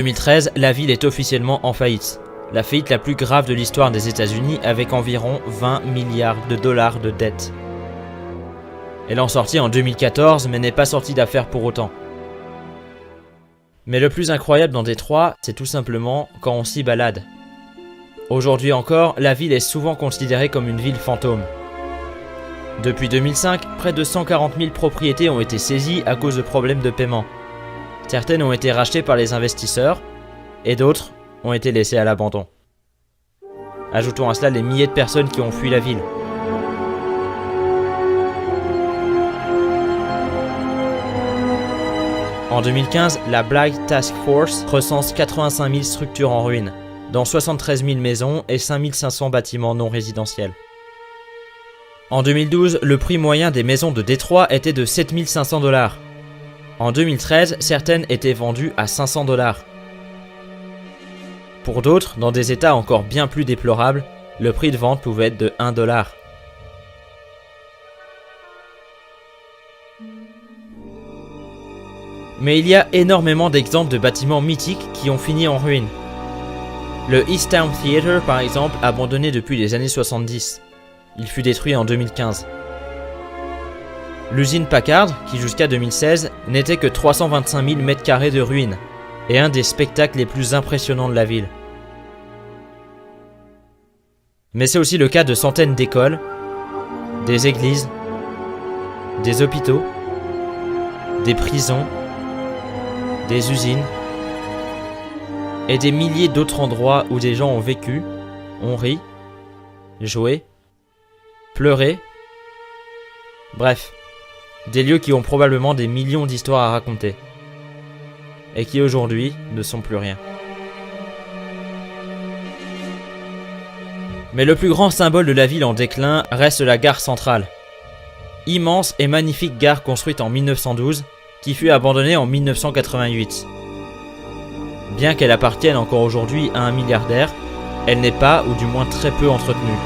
En 2013, la ville est officiellement en faillite. La faillite la plus grave de l'histoire des États-Unis avec environ 20 milliards de dollars de dettes. Elle en sortit en 2014 mais n'est pas sortie d'affaires pour autant. Mais le plus incroyable dans Détroit, c'est tout simplement quand on s'y balade. Aujourd'hui encore, la ville est souvent considérée comme une ville fantôme. Depuis 2005, près de 140 000 propriétés ont été saisies à cause de problèmes de paiement. Certaines ont été rachetées par les investisseurs, et d'autres ont été laissées à l'abandon. Ajoutons à cela les milliers de personnes qui ont fui la ville. En 2015, la Black Task Force recense 85 000 structures en ruine, dont 73 000 maisons et 5 500 bâtiments non résidentiels. En 2012, le prix moyen des maisons de Détroit était de 7 500 $. En 2013, certaines étaient vendues à 500 $. Pour d'autres, dans des états encore bien plus déplorables, le prix de vente pouvait être de 1 $. Mais il y a énormément d'exemples de bâtiments mythiques qui ont fini en ruine. Le East Town Theatre, par exemple, abandonné depuis les années 70. Il fut détruit en 2015. L'usine Packard, qui jusqu'à 2016 n'était que 325 000 m² de ruines, et un des spectacles les plus impressionnants de la ville. Mais c'est aussi le cas de centaines d'écoles, des églises, des hôpitaux, des prisons, des usines, et des milliers d'autres endroits où des gens ont vécu, ont ri, joué, pleuré, bref, des lieux qui ont probablement des millions d'histoires à raconter, et qui aujourd'hui ne sont plus rien. Mais le plus grand symbole de la ville en déclin reste la gare centrale. Immense et magnifique gare construite en 1912, qui fut abandonnée en 1988. Bien qu'elle appartienne encore aujourd'hui à un milliardaire, elle n'est pas, ou du moins très peu entretenue.